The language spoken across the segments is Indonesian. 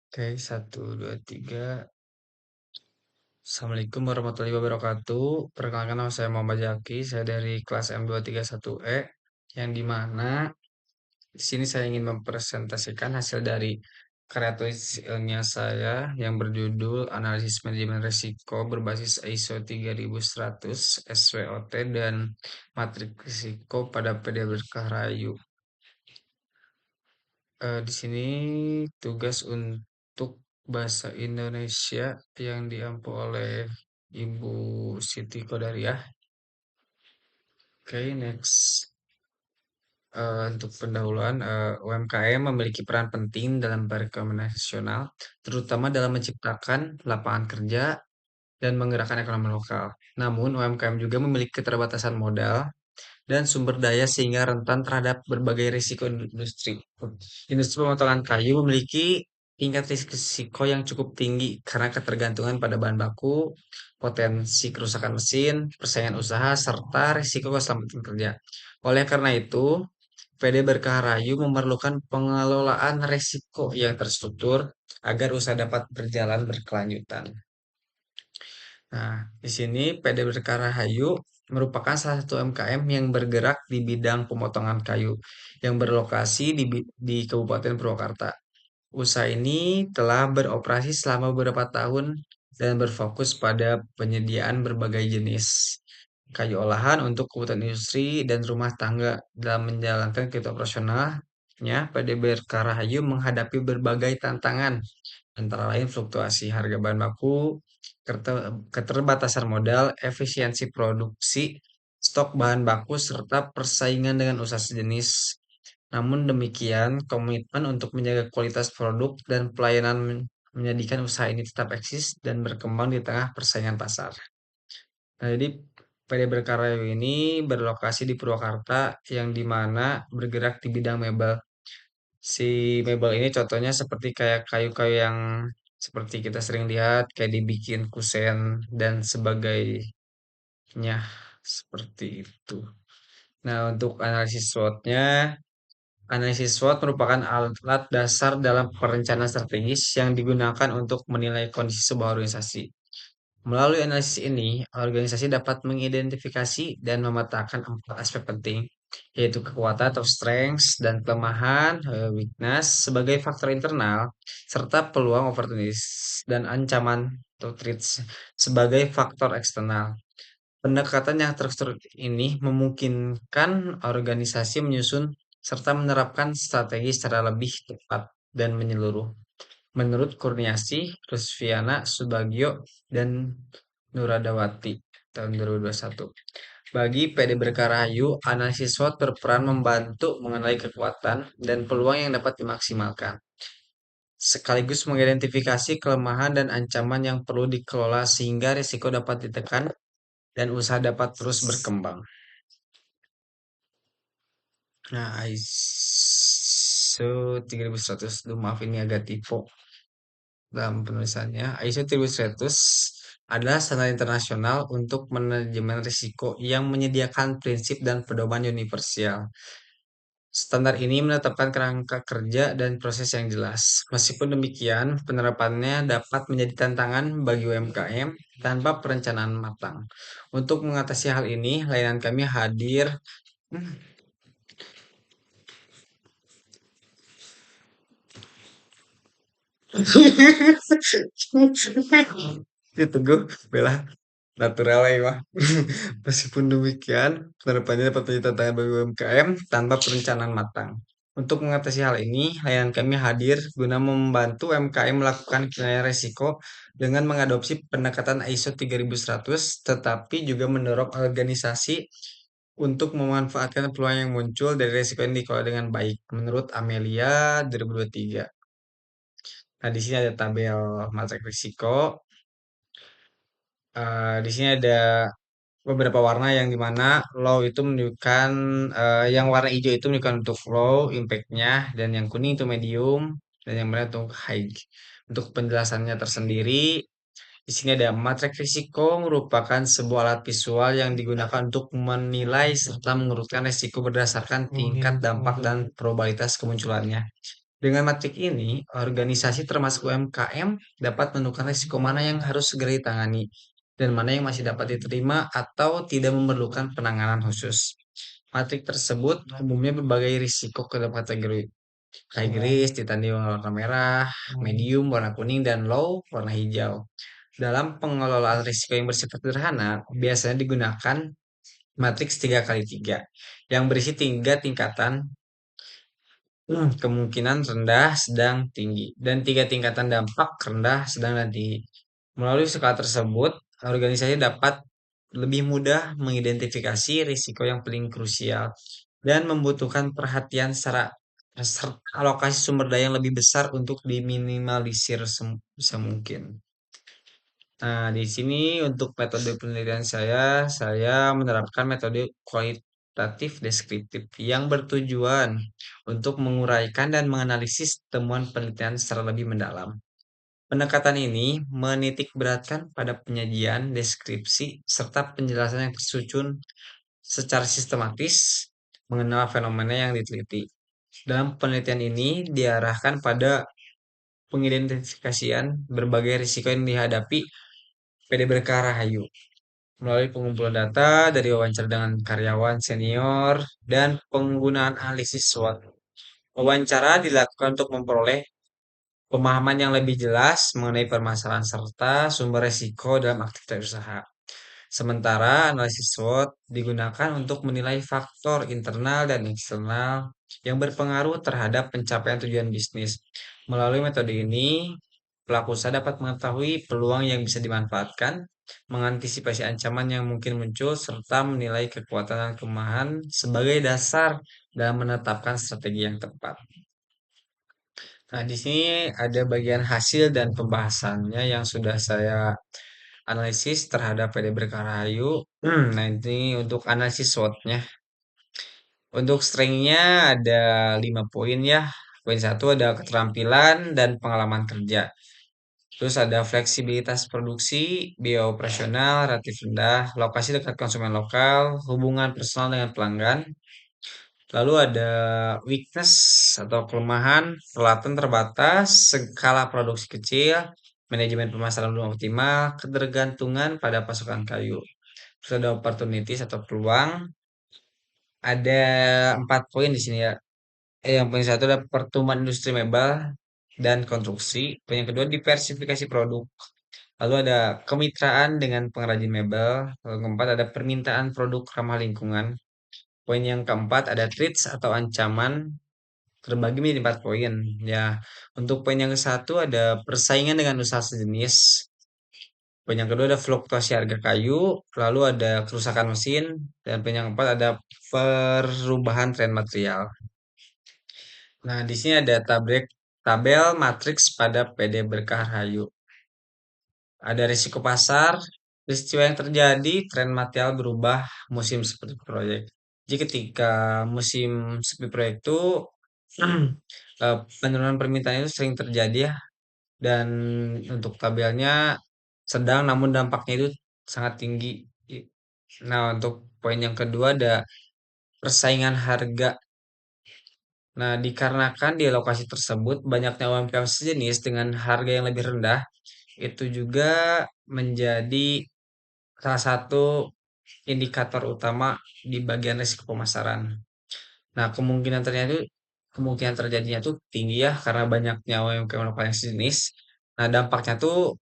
Oke, satu, dua, tiga. Assalamualaikum warahmatullahi wabarakatuh. Perkenalkan nama saya Muhammad Zaki. Saya dari kelas M231E, yang dimana di sini saya ingin mempresentasikan hasil dari karya tulis ilmiah saya yang berjudul Analisis Manajemen Risiko berbasis ISO 3100 SWOT dan Matrik Risiko pada PD Berkah Rayu. Di sini tugas untuk bahasa Indonesia yang diampu oleh Ibu Siti Kodariah. Oke, next. Untuk pendahuluan, UMKM memiliki peran penting dalam perekonomian nasional, terutama dalam menciptakan lapangan kerja dan menggerakkan ekonomi lokal. Namun, UMKM juga memiliki keterbatasan modal dan sumber daya sehingga rentan terhadap berbagai risiko industri. Industri pemotongan kayu memiliki tingkat risiko yang cukup tinggi karena ketergantungan pada bahan baku, potensi kerusakan mesin, persaingan usaha, serta risiko keselamatan kerja. Oleh karena itu, PD Berkah Rayu memerlukan pengelolaan risiko yang terstruktur agar usaha dapat berjalan berkelanjutan. Nah, di sini PD Berkah Rahayu merupakan salah satu UMKM yang bergerak di bidang pemotongan kayu yang berlokasi di Kabupaten Purwakarta. Usaha ini telah beroperasi selama beberapa tahun dan berfokus pada penyediaan berbagai jenis kayu olahan untuk kebutuhan industri dan rumah tangga. Dalam menjalankan kegiatan operasionalnya, PD Berkah Rahayu menghadapi berbagai tantangan antara lain fluktuasi harga bahan baku, keterbatasan modal, efisiensi produksi, stok bahan baku, serta persaingan dengan usaha sejenis. Namun demikian, komitmen untuk menjaga kualitas produk dan pelayanan menjadikan usaha ini tetap eksis dan berkembang di tengah persaingan pasar. Nah, jadi PD Berkarya ini berlokasi di Purwakarta yang dimana bergerak di bidang mebel. Si mebel ini contohnya seperti kayak kayu-kayu yang seperti kita sering lihat kayak dibikin kusen dan sebagainya seperti itu. Nah, untuk analisis SWOT-nya, analisis SWOT merupakan alat dasar dalam perencanaan strategis yang digunakan untuk menilai kondisi sebuah organisasi. Melalui analisis ini, organisasi dapat mengidentifikasi dan memetakan empat aspek penting, yaitu kekuatan atau strengths dan kelemahan, weakness sebagai faktor internal, serta peluang opportunities dan ancaman atau threats sebagai faktor eksternal. Pendekatan yang terstruktur ini memungkinkan organisasi menyusun serta menerapkan strategi secara lebih tepat dan menyeluruh. Menurut Kurniasih, Rusviana Subagio, dan Nuradawati tahun 2021. Bagi PD Berkah Rahayu, analisis SWOT berperan membantu mengenali kekuatan dan peluang yang dapat dimaksimalkan, sekaligus mengidentifikasi kelemahan dan ancaman yang perlu dikelola sehingga risiko dapat ditekan dan usaha dapat terus berkembang. Nah, ISO 3100, maaf ini agak typo dalam penulisannya. ISO 3100 adalah standar internasional untuk manajemen risiko yang menyediakan prinsip dan pedoman universal. Standar ini menetapkan kerangka kerja dan proses yang jelas. Meskipun demikian, penerapannya dapat menjadi tantangan bagi UMKM tanpa perencanaan matang. Untuk mengatasi hal ini, layanan kami hadir. Itu gue bela natural ya mah. Meskipun demikian, penerapannya dapat menjadi tantangan bagi UMKM tanpa perencanaan matang. Untuk mengatasi hal ini, layanan kami hadir guna membantu UMKM melakukan penilaian risiko dengan mengadopsi pendekatan ISO 3100, tetapi juga mendorong organisasi untuk memanfaatkan peluang yang muncul dari risiko yang dikelola dengan baik, menurut Amelia 2023. Nah, di sini ada tabel matrik risiko. Di sini ada beberapa warna yang dimana low itu menunjukkan yang warna hijau itu menunjukkan untuk low impact-nya dan yang kuning itu medium dan yang merah untuk high. Untuk penjelasannya tersendiri, di sini ada matrik risiko merupakan sebuah alat visual yang digunakan untuk menilai serta mengurutkan risiko berdasarkan tingkat dampak dan probabilitas kemunculannya. Dengan matrik ini, organisasi termasuk UMKM dapat menentukan risiko mana yang harus segera ditangani dan mana yang masih dapat diterima atau tidak memerlukan penanganan khusus. Matrik tersebut umumnya berbagai risiko ke dalam kategori high risk ditandai warna merah, medium warna kuning, dan low warna hijau. Dalam pengelolaan risiko yang bersifat sederhana, biasanya digunakan matriks 3 kali 3 yang berisi 3 tingkatan kemungkinan rendah, sedang, tinggi, dan 3 tingkatan dampak rendah, sedang, dan tinggi. Melalui skala tersebut, organisasi dapat lebih mudah mengidentifikasi risiko yang paling krusial dan membutuhkan perhatian secara serta alokasi sumber daya yang lebih besar untuk diminimalisir sebisa mungkin. Nah, di sini untuk metode penelitian saya menerapkan metode kualitatif deskriptif yang bertujuan untuk menguraikan dan menganalisis temuan penelitian secara lebih mendalam. Pendekatan ini menitik beratkan pada penyajian, deskripsi, serta penjelasan yang tersusun secara sistematis mengenal fenomena yang diteliti. Dalam penelitian ini diarahkan pada pengidentifikasian berbagai risiko yang dihadapi PD Berkah Rahayu melalui pengumpulan data dari wawancara dengan karyawan senior dan penggunaan analisis SWOT. Wawancara dilakukan untuk memperoleh pemahaman yang lebih jelas mengenai permasalahan serta sumber resiko dalam aktivitas usaha. Sementara analisis SWOT digunakan untuk menilai faktor internal dan eksternal yang berpengaruh terhadap pencapaian tujuan bisnis. Melalui metode ini, pelaku usaha dapat mengetahui peluang yang bisa dimanfaatkan, mengantisipasi ancaman yang mungkin muncul, serta menilai kekuatan dan kelemahan sebagai dasar dalam menetapkan strategi yang tepat. Nah, di sini ada bagian hasil dan pembahasannya yang sudah saya analisis terhadap PD Berkarahayu. Nah, ini untuk analisis SWOT-nya. Untuk strength-nya ada 5 poin ya. Poin satu ada keterampilan dan pengalaman kerja. Terus ada fleksibilitas produksi, biaya operasional relatif rendah, lokasi dekat konsumen lokal, hubungan personal dengan pelanggan. Lalu ada weakness atau kelemahan, peralatan terbatas, skala produksi kecil, manajemen pemasaran belum optimal, ketergantungan pada pasokan kayu. Terus ada opportunities atau peluang. Ada 4 poin di sini ya. Yang poin satu ada pertumbuhan industri mebel dan konstruksi. Poin yang kedua diversifikasi produk. Lalu ada kemitraan dengan pengrajin mebel. Lalu yang keempat ada permintaan produk ramah lingkungan. Poin yang keempat ada threats atau ancaman terbagi menjadi 4 poin. Ya, untuk poin yang ke satu ada persaingan dengan usaha sejenis. Poin yang kedua ada fluktuasi harga kayu, lalu ada kerusakan mesin, dan poin yang keempat ada perubahan tren material. Nah, di sini ada tabel matriks pada PD Berkah Rahayu. Ada risiko pasar, peristiwa yang terjadi, tren material berubah, musim seperti proyek. Jadi ketika musim sepi proyek itu penurunan permintaan itu sering terjadi ya. Dan untuk tabelnya sedang namun dampaknya itu sangat tinggi. Nah, untuk poin yang kedua ada persaingan harga. Nah, dikarenakan di lokasi tersebut banyaknya UMKM sejenis dengan harga yang lebih rendah, itu juga menjadi salah satu indikator utama di bagian risiko pemasaran. Nah, kemungkinan terjadinya tuh tinggi ya karena banyaknya UMKM lokal yang sejenis. Nah, dampaknya tuh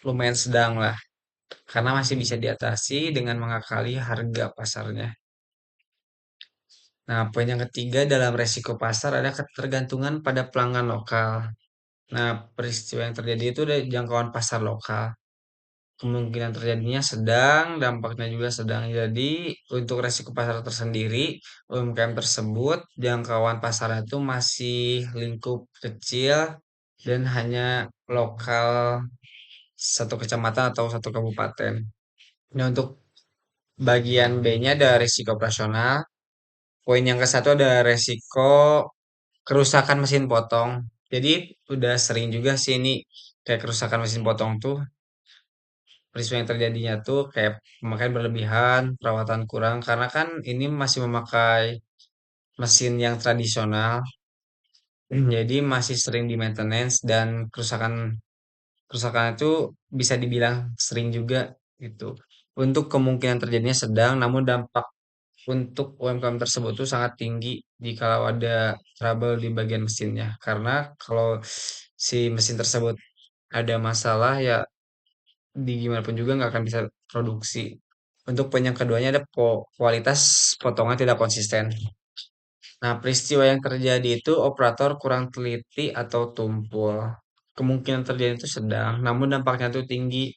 lumayan sedang lah karena masih bisa diatasi dengan mengakali harga pasarnya. Nah, poin yang ketiga dalam resiko pasar ada ketergantungan pada pelanggan lokal. Nah, peristiwa yang terjadi itu ada jangkauan pasar lokal. Kemungkinan terjadinya sedang, dampaknya juga sedang. Jadi, untuk resiko pasar tersendiri, UMKM tersebut, jangkauan pasarnya itu masih lingkup kecil dan hanya lokal satu kecamatan atau satu kabupaten. Nah, untuk bagian B-nya ada risiko operasional. Poin yang ke satu ada resiko kerusakan mesin potong. Jadi udah sering juga sih ini kayak kerusakan mesin potong tuh peristiwa yang terjadinya tuh kayak pemakaian berlebihan, perawatan kurang karena kan ini masih memakai mesin yang tradisional. Jadi masih sering di maintenance dan kerusakan kerusakan itu bisa dibilang sering juga gitu. Untuk kemungkinan terjadinya sedang, namun dampak untuk UMKM tersebut tuh sangat tinggi jika ada trouble di bagian mesinnya. Karena kalau si mesin tersebut ada masalah ya di gimana pun juga nggak akan bisa produksi. Untuk poin yang keduanya ada kualitas potongan tidak konsisten. Nah, peristiwa yang terjadi itu operator kurang teliti atau tumpul. Kemungkinan terjadi itu sedang, namun dampaknya itu tinggi.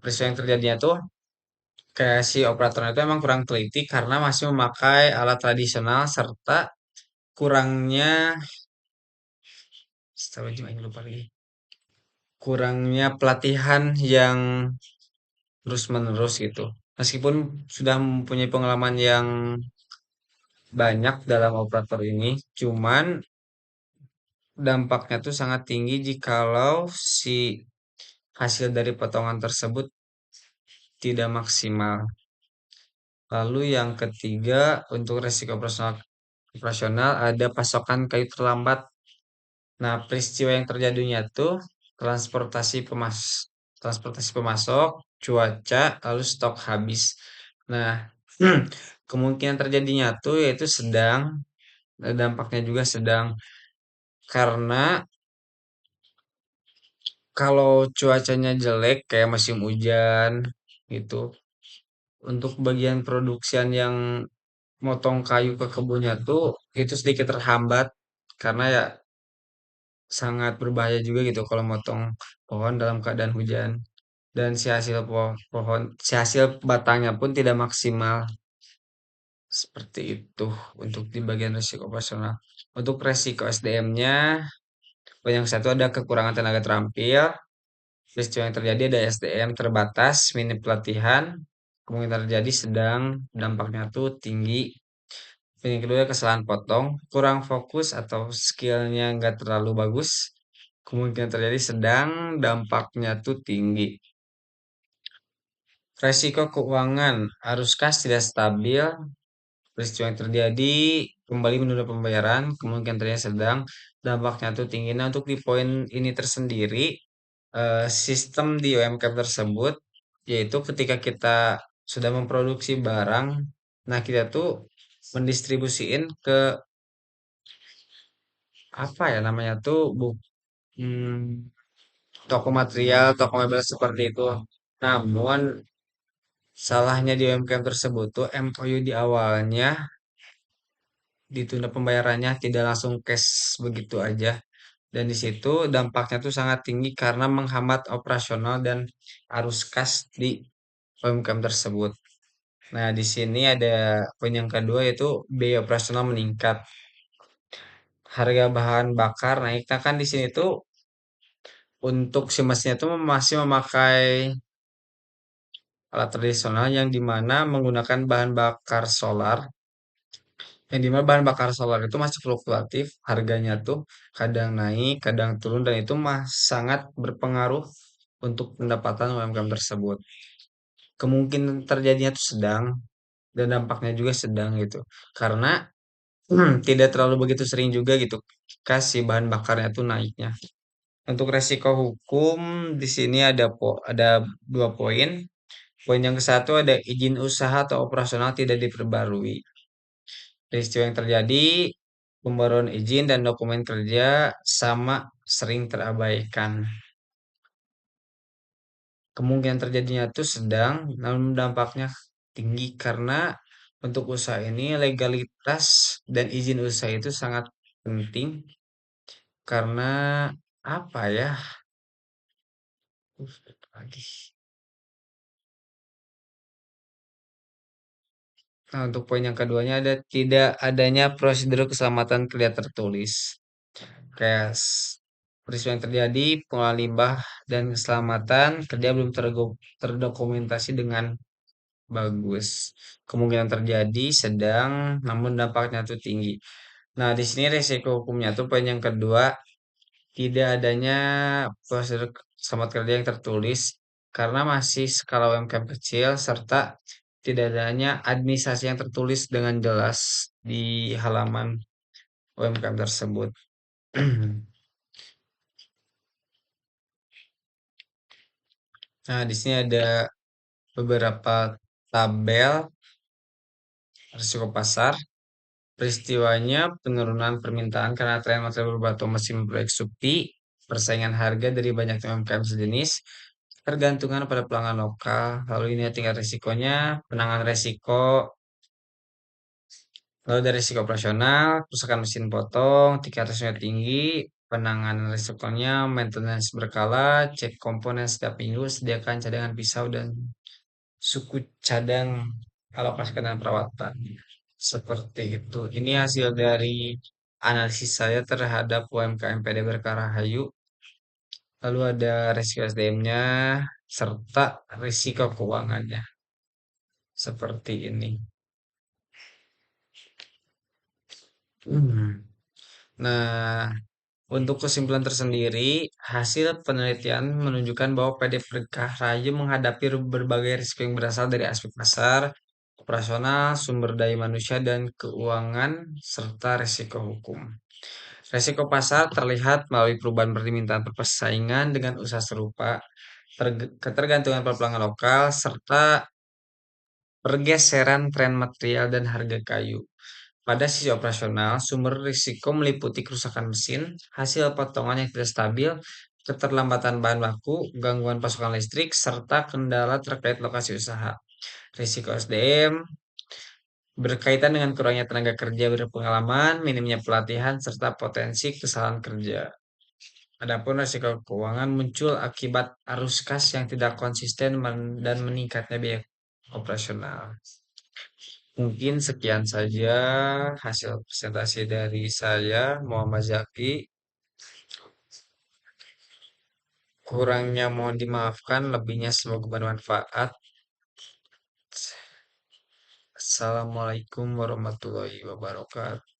Peristiwa yang terjadinya tuh kayak si operatornya itu emang kurang teliti karena masih memakai alat tradisional serta kurangnya, setelah lupa lagi, kurangnya pelatihan yang terus-menerus gitu. Meskipun sudah mempunyai pengalaman yang banyak dalam operator ini, cuman dampaknya tuh sangat tinggi jikalau si hasil dari potongan tersebut tidak maksimal. Lalu yang ketiga, untuk resiko operasional ada pasokan kayu terlambat. Nah, peristiwa yang terjadinya tuh transportasi transportasi pemasok, cuaca, lalu stok habis. Nah, kemungkinan terjadinya tuh yaitu sedang, dampaknya juga sedang karena kalau cuacanya jelek kayak musim hujan gitu, untuk bagian produksian yang motong kayu ke kebunnya tuh itu sedikit terhambat karena ya sangat berbahaya juga gitu kalau motong pohon dalam keadaan hujan dan si hasil pohon si hasil batangnya pun tidak maksimal seperti itu untuk di bagian risiko operasional. Untuk resiko SDM-nya, yang satu ada kekurangan tenaga terampil. Peristiwa yang terjadi ada SDM terbatas, minim pelatihan, kemungkinan terjadi sedang, dampaknya tuh tinggi. Yang kedua kesalahan potong, kurang fokus atau skillnya nggak terlalu bagus. Kemungkinan terjadi sedang, dampaknya tuh tinggi. Resiko keuangan, arus kas tidak stabil, peristiwa yang terjadi kembali menunda pembayaran, kemungkinan terjadi sedang, dampaknya tuh tinggi. Nah, untuk di poin ini tersendiri, sistem di UMKM tersebut, yaitu ketika kita sudah memproduksi barang, nah kita tuh mendistribusiin ke apa ya namanya tuh toko material, toko mebel seperti itu. Namun salahnya di UMKM tersebut tuh MOU di awalnya ditunda pembayarannya tidak langsung cash begitu aja. Dan di situ dampaknya tuh sangat tinggi karena menghambat operasional dan arus kas di UMKM tersebut. Nah, di sini ada poin yang kedua yaitu biaya operasional meningkat. Harga bahan bakar naik. Nah, kan di sini tuh untuk si mesinnya tuh masih memakai alat tradisional yang dimana menggunakan bahan bakar solar. Yang dimana bahan bakar solar itu masih fluktuatif, harganya tuh kadang naik, kadang turun, dan itu sangat berpengaruh untuk pendapatan UMKM tersebut. Kemungkinan terjadinya itu sedang dan dampaknya juga sedang gitu. Karena tidak terlalu begitu sering juga gitu kasih bahan bakarnya tuh naiknya. Untuk resiko hukum di sini ada dua poin. Poin yang ke satu ada izin usaha atau operasional tidak diperbarui. Peristiwa yang terjadi, pembaruan izin dan dokumen kerja sama sering terabaikan. Kemungkinan terjadinya itu sedang, namun dampaknya tinggi karena untuk usaha ini legalitas dan izin usaha itu sangat penting karena apa ya? Lagi. Nah, untuk poin yang keduanya ada tidak adanya prosedur keselamatan kerja tertulis. Kayak peristiwa yang terjadi, pengolahan limbah dan keselamatan kerja belum terdokumentasi dengan bagus. Kemungkinan terjadi sedang, namun dampaknya tuh tinggi. Nah, di sini resiko hukumnya tuh poin yang kedua, tidak adanya prosedur selamat kerja yang tertulis karena masih skala UMKM kecil serta tidak adanya administrasi yang tertulis dengan jelas di halaman UMKM tersebut. Nah, di sini ada beberapa tabel risiko pasar. Peristiwanya penurunan permintaan karena tren material berbatu mesin proyek Supi, persaingan harga dari banyak UMKM sejenis, tergantungan pada pelanggan lokal, lalu ini tingkat risikonya, penanganan risiko, lalu dari risiko operasional, kerusakan mesin potong, tingkat risikonya tinggi, penanganan risikonya, maintenance berkala, cek komponen setiap minggu, sediakan cadangan pisau dan suku cadang alokasikan dan perawatan. Seperti itu. Ini hasil dari analisis saya terhadap UMKM PD Berkarahayu. Lalu ada risiko SDM-nya serta risiko keuangannya. Seperti ini. Hmm. Nah, untuk kesimpulan tersendiri, hasil penelitian menunjukkan bahwa PD Berkarahayu menghadapi berbagai risiko yang berasal dari aspek pasar, operasional, sumber daya manusia, dan keuangan, serta risiko hukum. Resiko pasar terlihat melalui perubahan permintaan persaingan dengan usaha serupa, ketergantungan pada pelanggan lokal, serta pergeseran tren material dan harga kayu. Pada sisi operasional, sumber risiko meliputi kerusakan mesin, hasil potongan yang tidak stabil, keterlambatan bahan baku, gangguan pasokan listrik, serta kendala terkait lokasi usaha. Risiko SDM berkaitan dengan kurangnya tenaga kerja berpengalaman, minimnya pelatihan, serta potensi kesalahan kerja. Adapun risiko keuangan muncul akibat arus kas yang tidak konsisten dan meningkatnya biaya operasional. Mungkin sekian saja hasil presentasi dari saya, Muhammad Zaki. Kurangnya mohon dimaafkan, lebihnya semoga bermanfaat. Assalamualaikum warahmatullahi wabarakatuh.